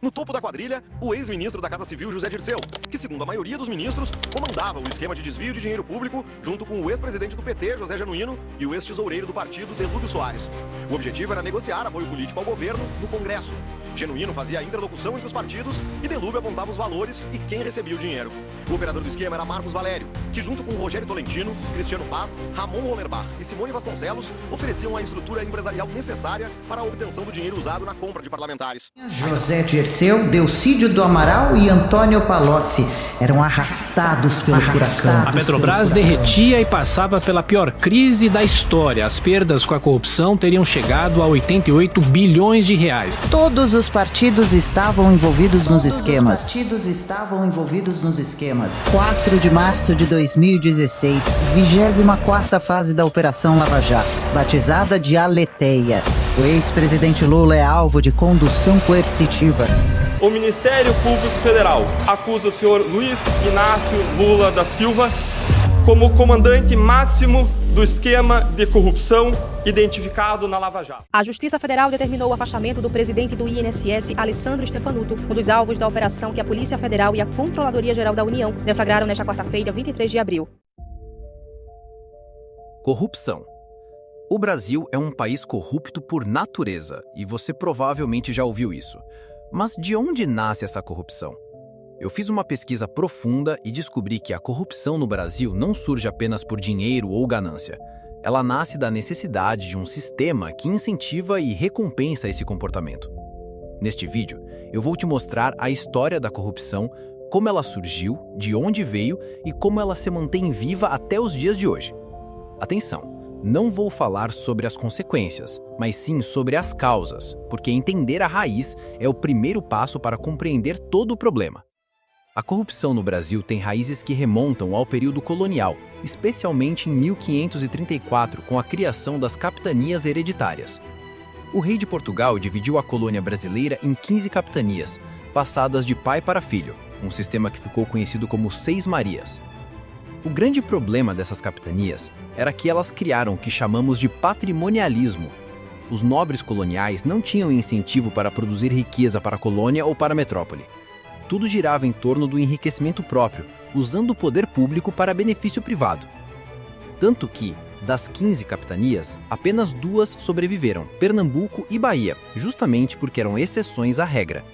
No topo da quadrilha, o ex-ministro da Casa Civil José Dirceu, que, segundo a maioria dos ministros, comandava o esquema de desvio de dinheiro público junto com o ex-presidente do PT, José Genuíno, e o ex-tesoureiro do partido, Delúbio Soares. O objetivo era negociar apoio político ao governo no Congresso. Genuíno fazia a interlocução entre os partidos e Delúbio apontava os valores e quem recebia o dinheiro. O operador do esquema era Marcos Valério, que junto com Rogério Tolentino, Cristiano Paz, Ramon Romerbach e Simone Vasconcelos ofereciam a estrutura empresarial necessária para a obtenção do dinheiro usado na compra de parlamentares. José Dirceu, Delcídio do Amaral e Antônio Palocci eram arrastados pelo furacão. A Petrobras derretia e passava pela pior crise da história. As perdas com a corrupção teriam chegado a 88 bilhões de reais. Todos os partidos estavam envolvidos nos esquemas. 4 de março de 2016, 24ª fase da Operação Lava Jato, batizada de Aleteia. O ex-presidente Lula é alvo de condução coercitiva. O Ministério Público Federal acusa o senhor Luiz Inácio Lula da Silva como comandante máximo do esquema de corrupção identificado na Lava Jato. A Justiça Federal determinou o afastamento do presidente do INSS, Alessandro Stefanuto, um dos alvos da operação que a Polícia Federal e a Controladoria Geral da União deflagraram nesta quarta-feira, 23 de abril. Corrupção. O Brasil é um país corrupto por natureza, e você provavelmente já ouviu isso. Mas de onde nasce essa corrupção? Eu fiz uma pesquisa profunda e descobri que a corrupção no Brasil não surge apenas por dinheiro ou ganância. Ela nasce da necessidade de um sistema que incentiva e recompensa esse comportamento. Neste vídeo, eu vou te mostrar a história da corrupção, como ela surgiu, de onde veio e como ela se mantém viva até os dias de hoje. Atenção! Não vou falar sobre as consequências, mas sim sobre as causas, porque entender a raiz é o primeiro passo para compreender todo o problema. A corrupção no Brasil tem raízes que remontam ao período colonial, especialmente em 1534, com a criação das capitanias hereditárias. O rei de Portugal dividiu a colônia brasileira em 15 capitanias, passadas de pai para filho, um sistema que ficou conhecido como Seis Marias. O grande problema dessas capitanias era que elas criaram o que chamamos de patrimonialismo. Os nobres coloniais não tinham incentivo para produzir riqueza para a colônia ou para a metrópole. Tudo girava em torno do enriquecimento próprio, usando o poder público para benefício privado. Tanto que, das 15 capitanias, apenas 2 sobreviveram, Pernambuco e Bahia, justamente porque eram exceções à regra.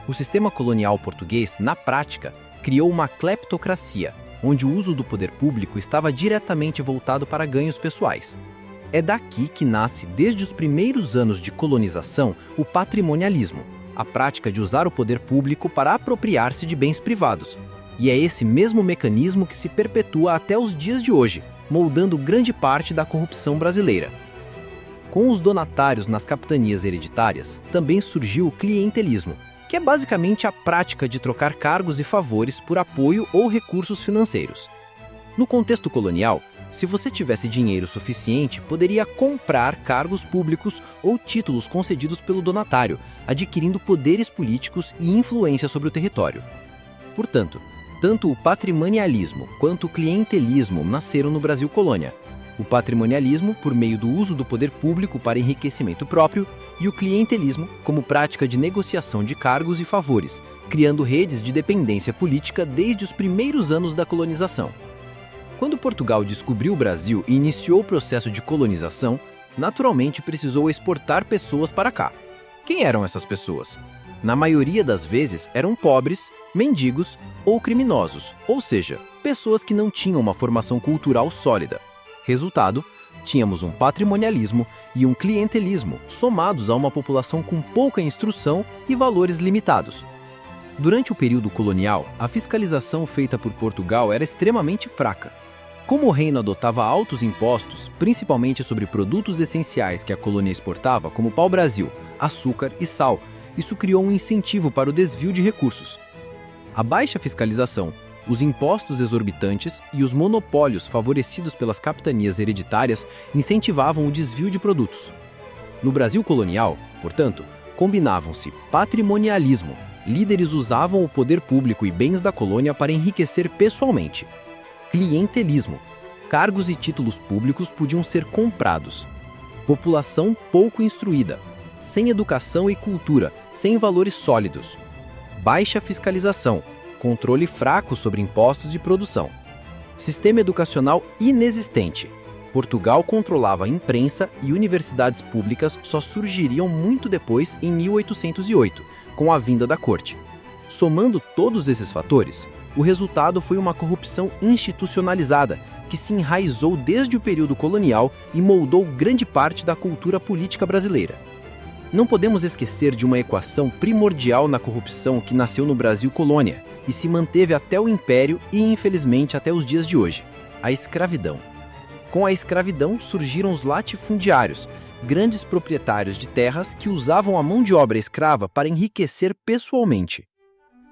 O sistema colonial português, na prática, criou uma cleptocracia, onde o uso do poder público estava diretamente voltado para ganhos pessoais. É daqui que nasce, desde os primeiros anos de colonização, o patrimonialismo, a prática de usar o poder público para apropriar-se de bens privados. E é esse mesmo mecanismo que se perpetua até os dias de hoje, moldando grande parte da corrupção brasileira. Com os donatários nas capitanias hereditárias, também surgiu o clientelismo, que é basicamente a prática de trocar cargos e favores por apoio ou recursos financeiros. No contexto colonial, se você tivesse dinheiro suficiente, poderia comprar cargos públicos ou títulos concedidos pelo donatário, adquirindo poderes políticos e influência sobre o território. Portanto, tanto o patrimonialismo quanto o clientelismo nasceram no Brasil colônia. O patrimonialismo, por meio do uso do poder público para enriquecimento próprio, e o clientelismo, como prática de negociação de cargos e favores, criando redes de dependência política desde os primeiros anos da colonização. Quando Portugal descobriu o Brasil e iniciou o processo de colonização, naturalmente precisou exportar pessoas para cá. Quem eram essas pessoas? Na maioria das vezes eram pobres, mendigos ou criminosos, ou seja, pessoas que não tinham uma formação cultural sólida. Resultado, tínhamos um patrimonialismo e um clientelismo somados a uma população com pouca instrução e valores limitados. Durante o período colonial, a fiscalização feita por Portugal era extremamente fraca. Como o reino adotava altos impostos, principalmente sobre produtos essenciais que a colônia exportava, como pau-brasil, açúcar e sal, isso criou um incentivo para o desvio de recursos. A baixa fiscalização, os impostos exorbitantes e os monopólios favorecidos pelas capitanias hereditárias incentivavam o desvio de produtos. No Brasil colonial, portanto, combinavam-se patrimonialismo, líderes usavam o poder público e bens da colônia para enriquecer pessoalmente. Clientelismo, cargos e títulos públicos podiam ser comprados. População pouco instruída, sem educação e cultura, sem valores sólidos. baixa fiscalização, controle fraco sobre impostos e produção. Sistema educacional inexistente. Portugal controlava a imprensa e universidades públicas só surgiriam muito depois, em 1808, com a vinda da corte. Somando todos esses fatores, o resultado foi uma corrupção institucionalizada que se enraizou desde o período colonial e moldou grande parte da cultura política brasileira. Não podemos esquecer de uma equação primordial na corrupção que nasceu no Brasil colônia e se manteve até o Império e, infelizmente, até os dias de hoje: a escravidão. Com a escravidão surgiram os latifundiários, grandes proprietários de terras que usavam a mão de obra escrava para enriquecer pessoalmente.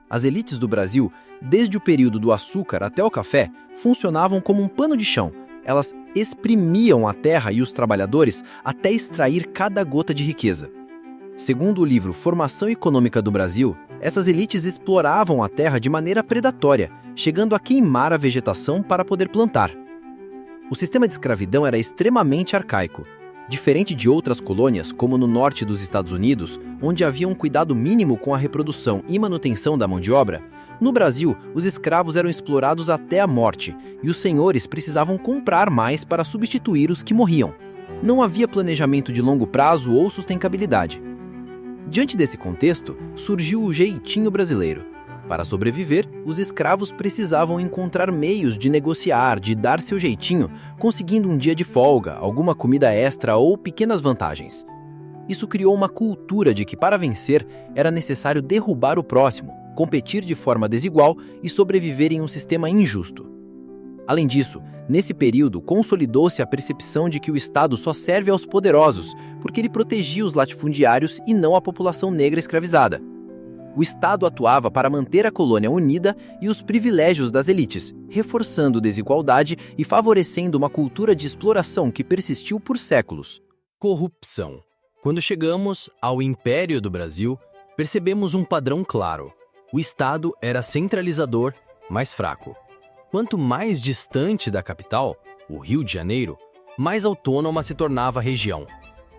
As elites do Brasil, desde o período do açúcar até o café, funcionavam como um pano de chão. Elas exprimiam a terra e os trabalhadores até extrair cada gota de riqueza. Segundo o livro Formação Econômica do Brasil, essas elites exploravam a terra de maneira predatória, chegando a queimar a vegetação para poder plantar. O sistema de escravidão era extremamente arcaico. Diferente de outras colônias, como no norte dos Estados Unidos, onde havia um cuidado mínimo com a reprodução e manutenção da mão de obra, no Brasil, os escravos eram explorados até a morte e os senhores precisavam comprar mais para substituir os que morriam. Não havia planejamento de longo prazo ou sustentabilidade. Diante desse contexto, surgiu o jeitinho brasileiro. Para sobreviver, os escravos precisavam encontrar meios de negociar, de dar seu jeitinho, conseguindo um dia de folga, alguma comida extra ou pequenas vantagens. Isso criou uma cultura de que, para vencer, era necessário derrubar o próximo, competir de forma desigual e sobreviver em um sistema injusto. Além disso, nesse período, consolidou-se a percepção de que o Estado só serve aos poderosos, porque ele protegia os latifundiários e não a população negra escravizada. O Estado atuava para manter a colônia unida e os privilégios das elites, reforçando desigualdade e favorecendo uma cultura de exploração que persistiu por séculos. Corrupção. Quando chegamos ao Império do Brasil, percebemos um padrão claro. O Estado era centralizador, mas fraco. Quanto mais distante da capital, o Rio de Janeiro, mais autônoma se tornava a região.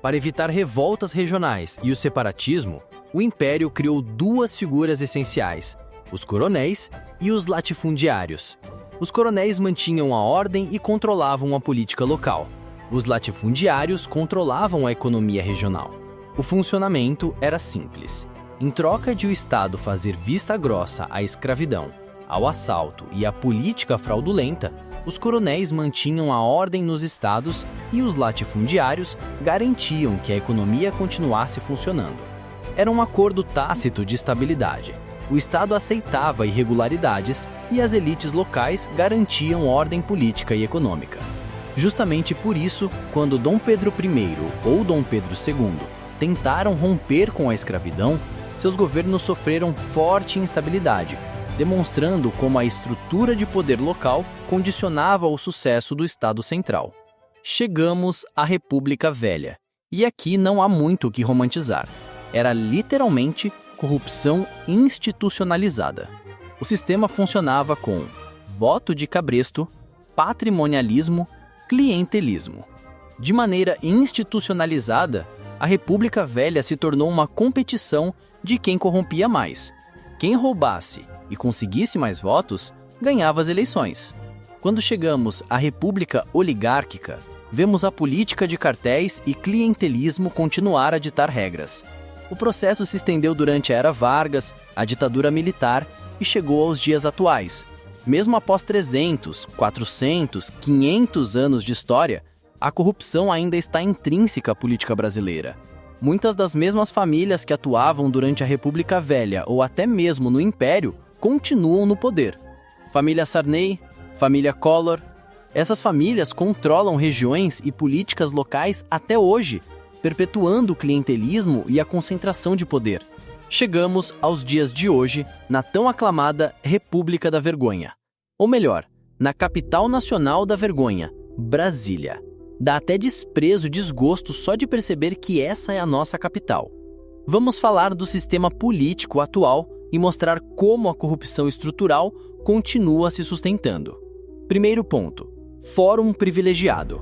Para evitar revoltas regionais e o separatismo, o Império criou duas figuras essenciais, os coronéis e os latifundiários. Os coronéis mantinham a ordem e controlavam a política local. Os latifundiários controlavam a economia regional. O funcionamento era simples. Em troca de o Estado fazer vista grossa à escravidão, ao assalto e à política fraudulenta, os coronéis mantinham a ordem nos estados e os latifundiários garantiam que a economia continuasse funcionando. Era um acordo tácito de estabilidade. O Estado aceitava irregularidades e as elites locais garantiam ordem política e econômica. Justamente por isso, quando Dom Pedro I ou Dom Pedro II tentaram romper com a escravidão, seus governos sofreram forte instabilidade, demonstrando como a estrutura de poder local condicionava o sucesso do Estado central. Chegamos à República Velha, e aqui não há muito o que romantizar. Era literalmente corrupção institucionalizada. O sistema funcionava com voto de cabresto, patrimonialismo, clientelismo. De maneira institucionalizada, a República Velha se tornou uma competição de quem corrompia mais. Quem roubasse e conseguisse mais votos, ganhava as eleições. Quando chegamos à República Oligárquica, vemos a política de cartéis e clientelismo continuar a ditar regras. O processo se estendeu durante a Era Vargas, a ditadura militar e chegou aos dias atuais. Mesmo após 300, 400, 500 anos de história, a corrupção ainda está intrínseca à política brasileira. Muitas das mesmas famílias que atuavam durante a República Velha ou até mesmo no Império continuam no poder. Família Sarney, família Collor. Essas famílias controlam regiões e políticas locais até hoje, perpetuando o clientelismo e a concentração de poder. Chegamos aos dias de hoje na tão aclamada República da Vergonha. Ou melhor, na capital nacional da vergonha, Brasília. Dá até desprezo e desgosto só de perceber que essa é a nossa capital. Vamos falar do sistema político atual e mostrar como a corrupção estrutural continua se sustentando. Primeiro ponto: Fórum Privilegiado.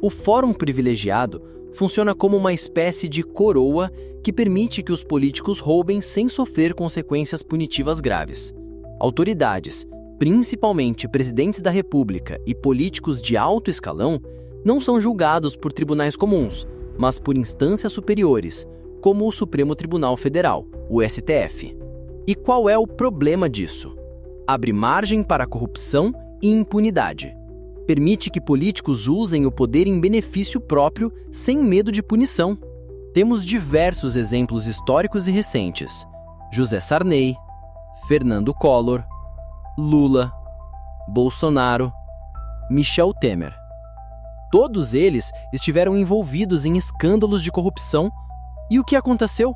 O Fórum Privilegiado funciona como uma espécie de coroa que permite que os políticos roubem sem sofrer consequências punitivas graves. Autoridades, principalmente presidentes da República e políticos de alto escalão, não são julgados por tribunais comuns, mas por instâncias superiores, como o Supremo Tribunal Federal, o STF. E qual é o problema disso? Abre margem para corrupção e impunidade. Permite que políticos usem o poder em benefício próprio sem medo de punição. Temos diversos exemplos históricos e recentes: José Sarney, Fernando Collor, Lula, Bolsonaro, Michel Temer. Todos eles estiveram envolvidos em escândalos de corrupção. E o que aconteceu?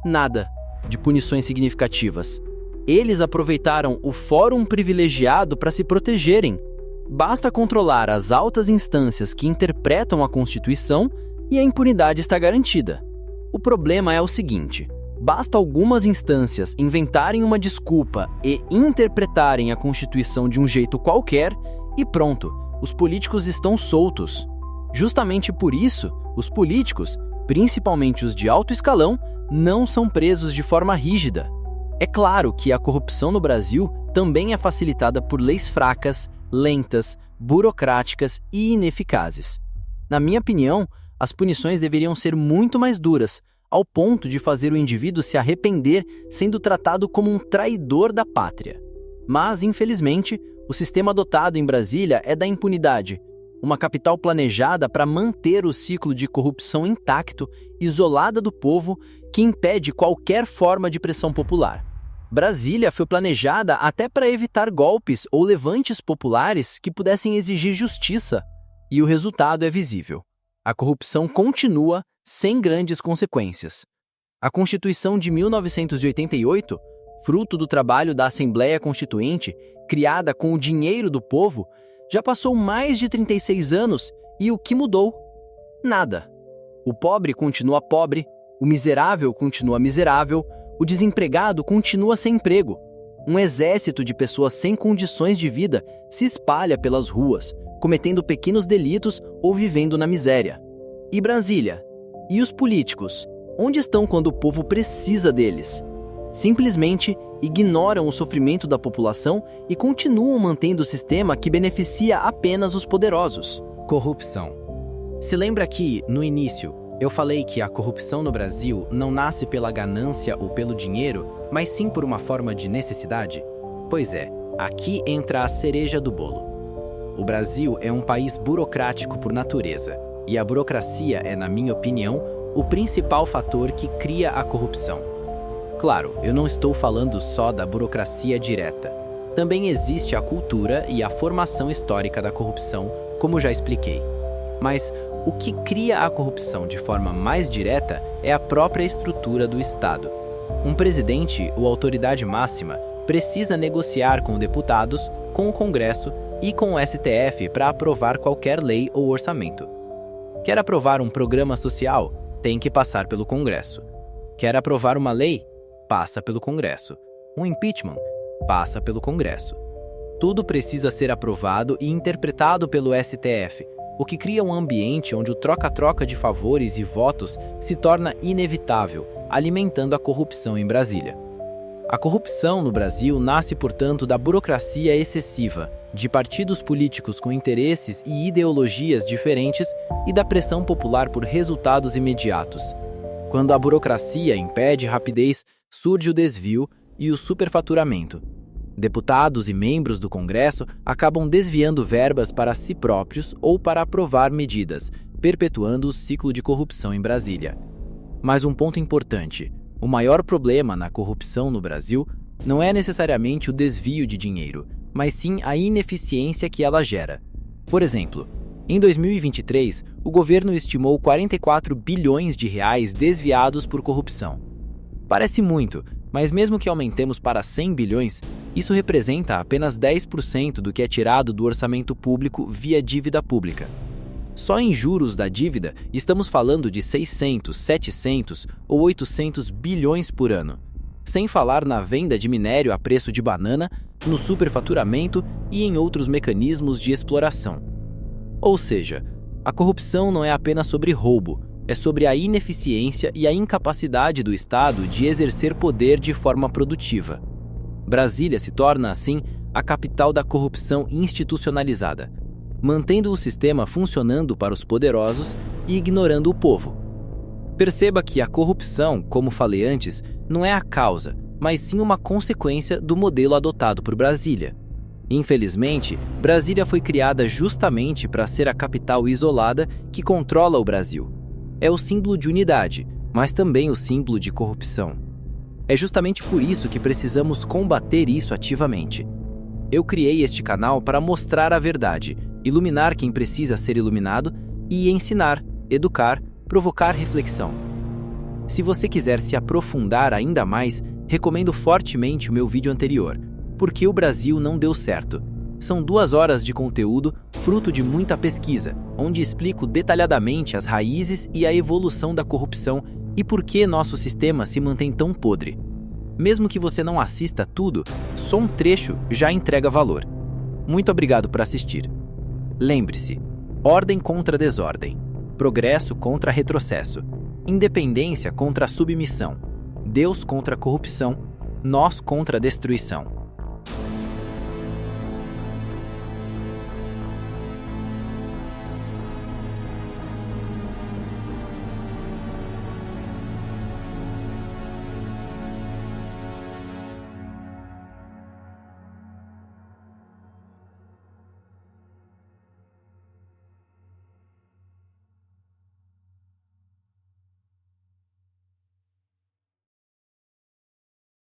Nada de punições significativas. Eles aproveitaram o Fórum Privilegiado para se protegerem. Basta controlar as altas instâncias que interpretam a Constituição e a impunidade está garantida. O problema é o seguinte: basta algumas instâncias inventarem uma desculpa e interpretarem a Constituição de um jeito qualquer e pronto, os políticos estão soltos. Justamente por isso, os políticos, principalmente os de alto escalão, não são presos de forma rígida. É claro que a corrupção no Brasil também é facilitada por leis fracas, lentas, burocráticas e ineficazes. Na minha opinião, as punições deveriam ser muito mais duras, ao ponto de fazer o indivíduo se arrepender sendo tratado como um traidor da pátria. Mas, infelizmente, o sistema adotado em Brasília é da impunidade, uma capital planejada para manter o ciclo de corrupção intacto, isolada do povo, que impede qualquer forma de pressão popular. Brasília foi planejada até para evitar golpes ou levantes populares que pudessem exigir justiça, e o resultado é visível. A corrupção continua sem grandes consequências. A Constituição de 1988, fruto do trabalho da Assembleia Constituinte, criada com o dinheiro do povo, já passou mais de 36 anos e o que mudou? Nada. O pobre continua pobre, o miserável continua miserável, o desempregado continua sem emprego. Um exército de pessoas sem condições de vida se espalha pelas ruas, cometendo pequenos delitos ou vivendo na miséria. E Brasília? E os políticos? Onde estão quando o povo precisa deles? Simplesmente ignoram o sofrimento da população e continuam mantendo o sistema que beneficia apenas os poderosos. Corrupção. Se lembra que, no início, eu falei que a corrupção no Brasil não nasce pela ganância ou pelo dinheiro, mas sim por uma forma de necessidade? Pois é, aqui entra a cereja do bolo. O Brasil é um país burocrático por natureza, e a burocracia é, na minha opinião, o principal fator que cria a corrupção. Claro, eu não estou falando só da burocracia direta. Também existe a cultura e a formação histórica da corrupção, como já expliquei. Mas o que cria a corrupção de forma mais direta é a própria estrutura do Estado. Um presidente, ou autoridade máxima, precisa negociar com deputados, com o Congresso e com o STF para aprovar qualquer lei ou orçamento. Quer aprovar um programa social? Tem que passar pelo Congresso. Quer aprovar uma lei? Passa pelo Congresso. Um impeachment? Passa pelo Congresso. Tudo precisa ser aprovado e interpretado pelo STF, o que cria um ambiente onde o troca-troca de favores e votos se torna inevitável, alimentando a corrupção em Brasília. A corrupção no Brasil nasce, portanto, da burocracia excessiva, de partidos políticos com interesses e ideologias diferentes e da pressão popular por resultados imediatos. Quando a burocracia impede rapidez, surge o desvio e o superfaturamento. Deputados e membros do Congresso acabam desviando verbas para si próprios ou para aprovar medidas, perpetuando o ciclo de corrupção em Brasília. Mas um ponto importante: o maior problema na corrupção no Brasil não é necessariamente o desvio de dinheiro, mas sim a ineficiência que ela gera. Por exemplo, em 2023, o governo estimou 44 bilhões de reais desviados por corrupção. Parece muito, mas mesmo que aumentemos para 100 bilhões, isso representa apenas 10% do que é tirado do orçamento público via dívida pública. Só em juros da dívida, estamos falando de 600, 700 ou 800 bilhões por ano, sem falar na venda de minério a preço de banana, no superfaturamento e em outros mecanismos de exploração. Ou seja, A corrupção não é apenas sobre roubo, é sobre a ineficiência e a incapacidade do Estado de exercer poder de forma produtiva. Brasília se torna, assim, a capital da corrupção institucionalizada, mantendo o sistema funcionando para os poderosos e ignorando o povo. Perceba que a corrupção, como falei antes, não é a causa, mas sim uma consequência do modelo adotado por Brasília. Infelizmente, Brasília foi criada justamente para ser a capital isolada que controla o Brasil. É o símbolo de unidade, mas também o símbolo de corrupção. É justamente por isso que precisamos combater isso ativamente. Eu criei este canal para mostrar a verdade, iluminar quem precisa ser iluminado e ensinar, educar, provocar reflexão. Se você quiser se aprofundar ainda mais, recomendo fortemente o meu vídeo anterior, Por que o Brasil não deu certo. São 2 horas de conteúdo, fruto de muita pesquisa, onde explico detalhadamente as raízes e a evolução da corrupção e por que nosso sistema se mantém tão podre. Mesmo que você não assista tudo, só um trecho já entrega valor. Muito obrigado por assistir. Lembre-se, ordem contra desordem, progresso contra retrocesso, independência contra submissão, Deus contra corrupção, nós contra destruição.